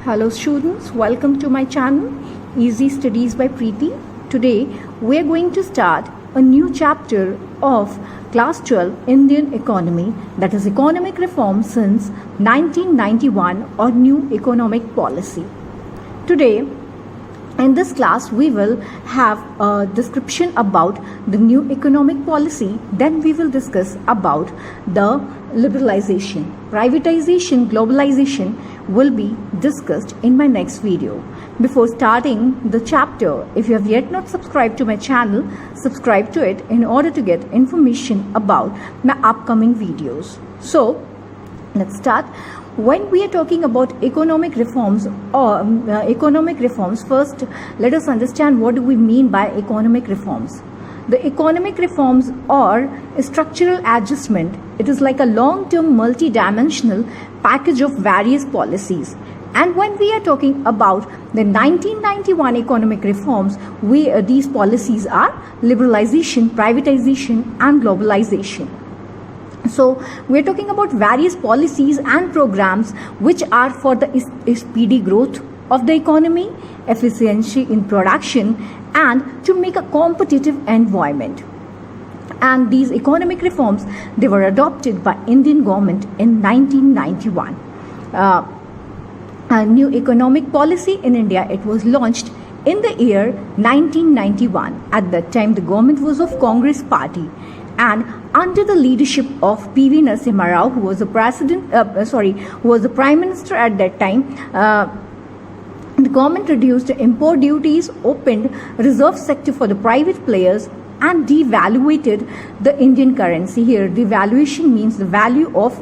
Hello students, welcome to my channel Easy Studies by Preeti. Today we are going to start a new chapter of class 12 Indian economy, that is economic reform since 1991 or new economic policy. Today in this class we will have a description about the new economic policy, then we will discuss about the liberalization, privatization, globalization will be discussed in my next video. Before starting the chapter, if you have yet not subscribed to my channel, subscribe to it in order to get information about my upcoming videos. So let's start. When we are talking about economic reforms first let us understand what do we mean by economic reforms. The economic reforms are a structural adjustment. It is like a long-term multi-dimensional package of various policies. And when we are talking about the 1991 economic reforms, these policies are liberalization, privatization and globalization. So we're talking about various policies and programs which are for the speedy growth of the economy, efficiency in production and to make a competitive environment. And these economic reforms, they were adopted by Indian government in 1991. A new economic policy in India, it was launched in the year 1991. At that time the government was of Congress party, and under the leadership of P.V. Narasimha Rao, who was the prime minister at that time, the government reduced import duties, opened reserve sector for the private players, and devaluated the Indian currency. Here, devaluation means the value of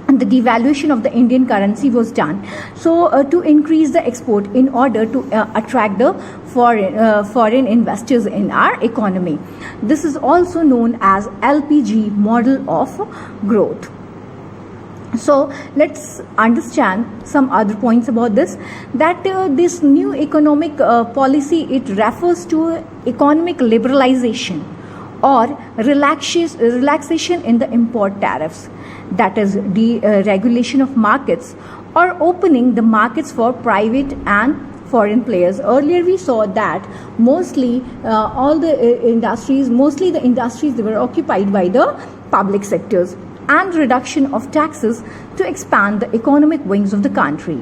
the devaluation of the Indian currency was done. So to increase the export in order to attract the foreign investors in our economy. This is also known as LPG, model of growth. So let's understand some other points about this, that this new economic policy, it refers to economic liberalization or relaxation in the import tariffs, that is deregulation of markets or opening the markets for private and foreign players. Earlier we saw that mostly the industries they were occupied by the public sectors, and reduction of taxes to expand the economic wings of the country.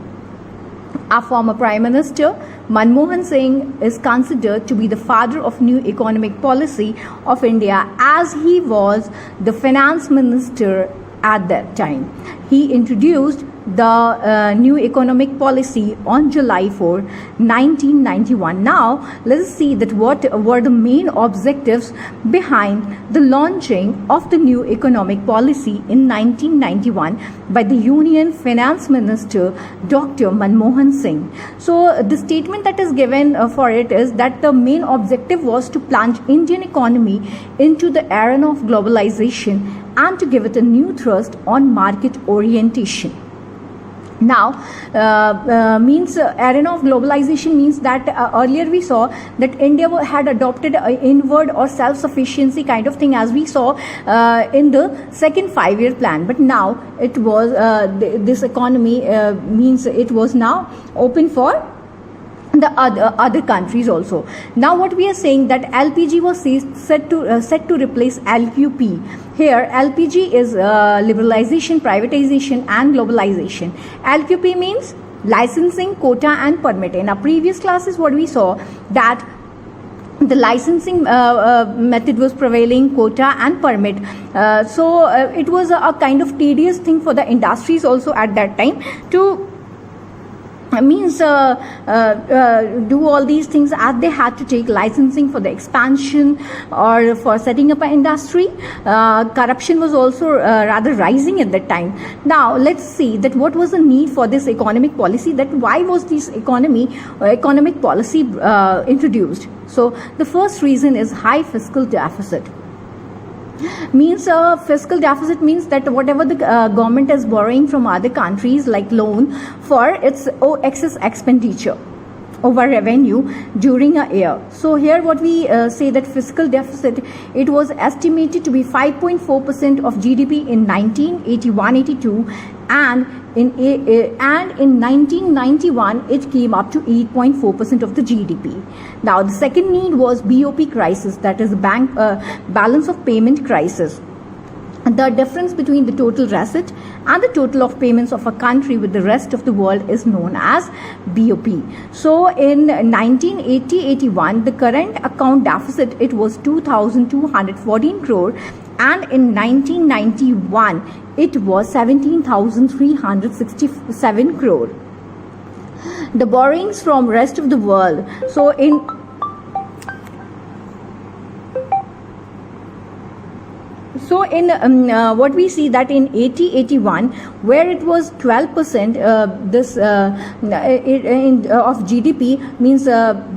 Our former Prime Minister Manmohan Singh is considered to be the father of new economic policy of India, as he was the finance minister at that time. He introduced the new economic policy on July 4, 1991. Now, let us see that what were the main objectives behind the launching of the new economic policy in 1991 by the Union Finance Minister Dr. Manmohan Singh. So, the statement that is given for it is that the main objective was to plunge Indian economy into the era of globalization and to give it a new thrust on market orientation. Now, arena of globalization means that earlier we saw that India had adopted an inward or self-sufficiency kind of thing, as we saw in the second 5-year plan. But now it was this economy means it was now open for the other countries also. Now what we are saying that LPG was set to replace LQP. Here LPG is liberalization, privatization and globalization. LQP means licensing, quota and permit. In our previous classes what we saw that the licensing method was prevailing, quota and permit. So it was a kind of tedious thing for the industries also at that time to do all these things, as they had to take licensing for the expansion or for setting up an industry. Corruption was also rather rising at that time. Now let's see that what was the need for this economic policy, that why was this economic policy introduced. So the first reason is high fiscal deficit. Means fiscal deficit means that whatever the government is borrowing from other countries like loan for its excess expenditure over revenue during a year. So here what we say that fiscal deficit, it was estimated to be 5.4% of GDP in 1981-82 and in 1991 it came up to 8.4% of the GDP. Now the second need was BOP crisis, that is balance of payment crisis. The difference between the total asset and the total of payments of a country with the rest of the world is known as BOP. So in 1980-81, the current account deficit, it was 2,214 crore, and in 1991 it was 17,367 crore. The borrowings from rest of the world, so in what we see that in 80-81, where it was 12% of GDP, means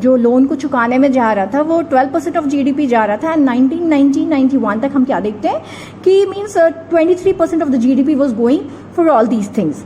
जो loan को चुकाने में जा रहा था वो 12% of GDP जा रहा था, and 1990-91 तक हम क्या देखते हैं कि means 23% of the GDP was going for all these things.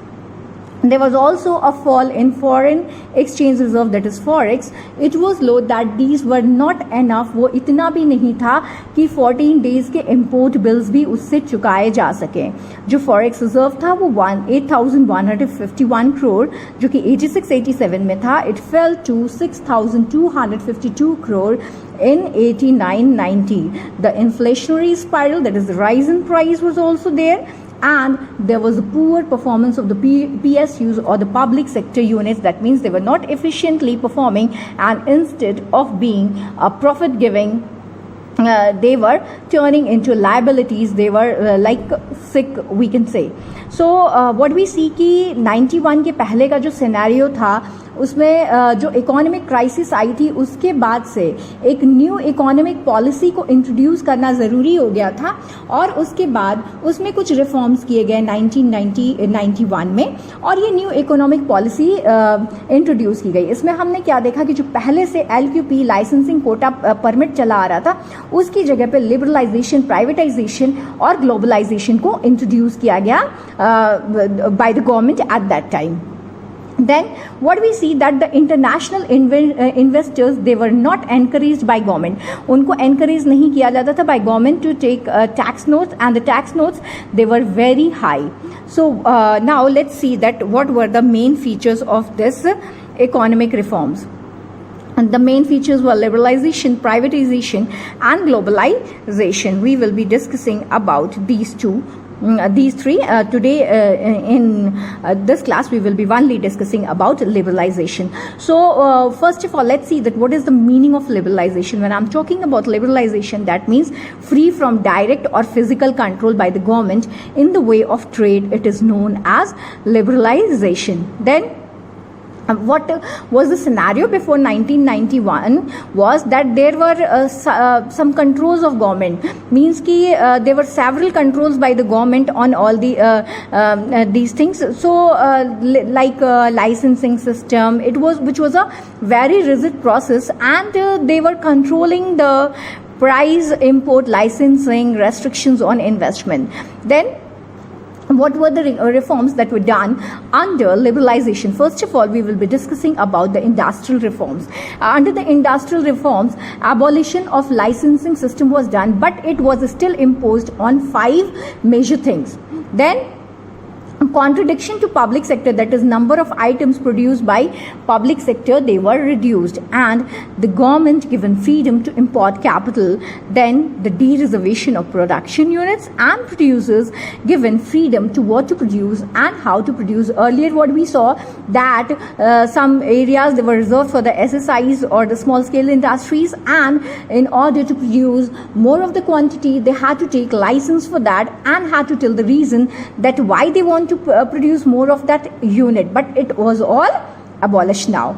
There was also a fall in foreign exchange reserve, that is forex. It was low that these were not enough. वो इतना भी नहीं था कि 14 days के import bills भी उससे चुकाए जा सकें. जो forex reserve था वो 8,151 crore, जो कि 86-87 में था, it fell to 6,252 crore in 89-90. The inflationary spiral, that is the rise in price, was also there. And there was a poor performance of the PSUs, or the public sector units. That means they were not efficiently performing, and instead of being a profit giving, they were turning into liabilities. They were like sick, we can say. So what we see कि 91 के पहले का जो scenario था उसमें जो economic crisis आई थी उसके बाद से एक न्यू इकोनॉमिक पॉलिसी को इंट्रोड्यूस करना ज़रूरी हो गया था, और उसके बाद उसमें कुछ रिफॉर्म्स किए गए 1991 में, और ये न्यू इकोनॉमिक पॉलिसी इंट्रोड्यूस की गई. इसमें हमने क्या देखा कि जो पहले से LQP लाइसेंसिंग कोटा परमिट चला आ रहा था उसकी जगह पे लिबरलाइजेशन, प्राइवेटाइजेशन और ग्लोबलाइजेशन को इंट्रोड्यूस किया गया by the government at that time. Then what we see that the international investors, they were not encouraged by government. उनको encourage नहीं किया जाता था by government to take tax notes, and the tax notes, they were very high. So now let's see that what were the main features of this economic reforms. And the main features were liberalization, privatization and globalization. We will be discussing about these three. Today in this class we will be only discussing about liberalization. So first of all, let's see that what is the meaning of liberalization. When I'm talking about liberalization, that means free from direct or physical control by the government in the way of trade. It is known as liberalization. Then what was the scenario before 1991 was that there were some controls of government, means ki there were several controls by the government on all the these things. So like licensing system, which was a very rigid process, and they were controlling the price, import, licensing, restrictions on investment. Then what were the reforms that were done under liberalization? First of all, we will be discussing about the industrial reforms. Under the industrial reforms, abolition of licensing system was done, but it was still imposed on 5 major things. Then contradiction to public sector, that is number of items produced by public sector, they were reduced, and the government given freedom to import capital. Then the de-reservation of production units, and producers given freedom to what to produce and how to produce. Earlier what we saw that some areas they were reserved for the SSIs or the small scale industries, and in order to produce more of the quantity they had to take license for that and had to tell the reason that why they want to produce more of that unit, but it was all abolished now.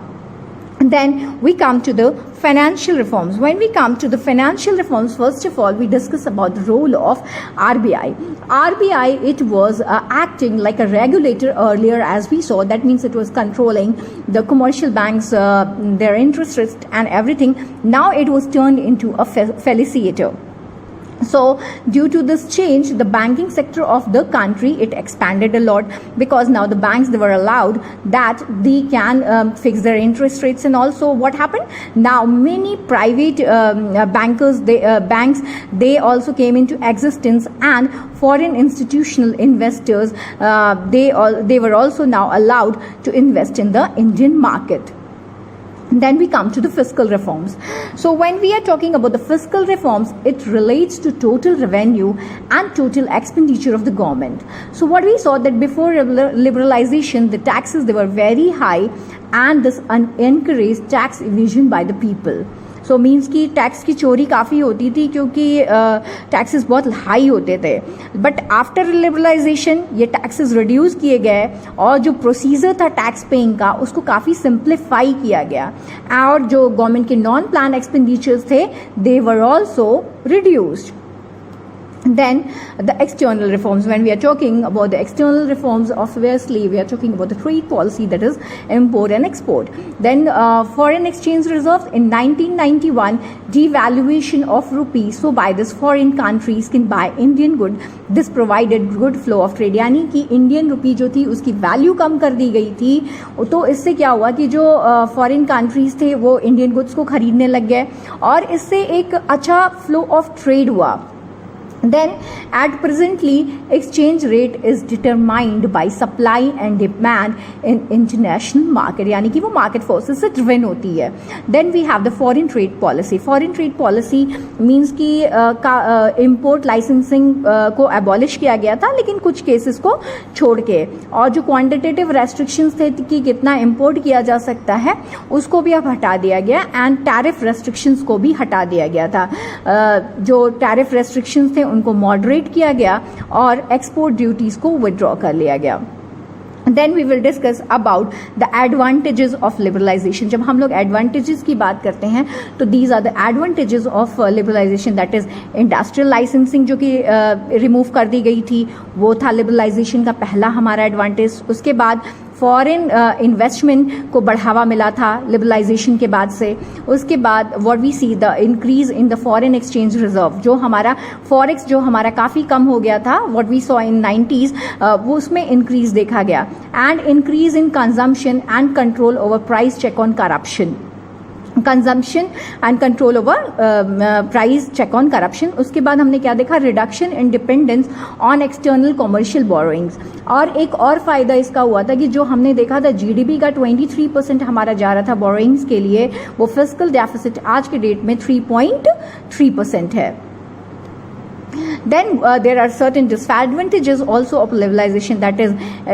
And then we come to the financial reforms. When we come to the financial reforms, first of all we discuss about the role of RBI. RBI, it was acting like a regulator earlier, as we saw. That means it was controlling the commercial banks, their interest rates and everything. Now it was turned into a facilitator. So due to this change, the banking sector of the country, it expanded a lot, because now the banks, they were allowed that they can fix their interest rates. And also what happened, now many private banks, they also came into existence, and foreign institutional investors, they were also now allowed to invest in the Indian market. Then we come to the fiscal reforms. So when we are talking about the fiscal reforms, it relates to total revenue and total expenditure of the government. So what we saw, that before liberalization, the taxes, they were very high, and this encouraged tax evasion by the people. So means कि tax की चोरी काफ़ी होती थी, क्योंकि taxes बहुत high होते थे. बट आफ्टर लिबरलाइजेशन ये टैक्सेस रिड्यूस किए गए, और जो प्रोसीजर था टैक्स पेइंग का, उसको काफ़ी सिंप्लीफाई किया गया. और जो गवर्नमेंट के नॉन प्लान एक्सपेंडिचर्स थे, they were also reduced. Then the external reforms, when we are talking about the external reforms, obviously we are talking about the trade policy, that is import and export. Then foreign exchange reserves in 1991, devaluation of rupee, so by this foreign countries can buy Indian good. This provided good flow of trade, यानी कि Indian rupee जो थी उसकी value कम कर दी गई थी. तो इससे क्या हुआ कि जो फॉरेन कंट्रीज थे वो इंडियन गुड्स को खरीदने लग गए, और इससे एक अच्छा फ्लो ऑफ ट्रेड हुआ. Then at presently, exchange rate is determined by supply and demand in international market, यानी कि वो market forces से driven होती है. Then we have the foreign trade policy. Foreign trade policy means कि import licensing को abolish किया गया था, लेकिन कुछ cases को छोड़ के, और जो quantitative restrictions थे कि कितना import किया जा सकता है, उसको भी अब हटा दिया गया, and tariff restrictions को भी हटा दिया गया था. जो tariff restrictions थे उनको मॉडरेट किया गया, और एक्सपोर्ट ड्यूटीज को विड्रॉ कर लिया गया. Then we will discuss about the advantages of liberalization. जब हम लोग advantages की बात करते हैं, तो these are the advantages of liberalization, that is industrial licensing जो कि remove कर दी गई थी, वो था liberalization का पहला हमारा advantage. उसके बाद फॉरेन इन्वेस्टमेंट को बढ़ावा मिला था लिबरलाइजेशन के बाद से. उसके बाद what we see, the increase in the foreign exchange reserve, जो हमारा फॉरेक्स जो हमारा काफ़ी कम हो गया था, what we saw in 90s, वो उसमें इंक्रीज देखा गया. And increase in consumption and control over price check on corruption. Consumption and control over price check on corruption. उसके बाद हमने क्या देखा, reduction in dependence on external commercial borrowings. और एक और फायदा इसका हुआ था कि जो हमने देखा था जीडीपी का 23% हमारा जा रहा था बोरोइंग्स के लिए, वो फिस्कल डेफिसिट आज के डेट में 3.3% है. Then there are certain disadvantages also of liberalization, that is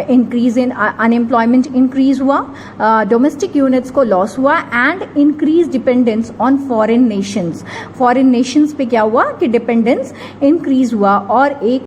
increase in unemployment increase हुआ, domestic units को loss हुआ, and increased dependence on foreign nations. Foreign nations पे क्या हुआ कि dependence increase हुआ, और एक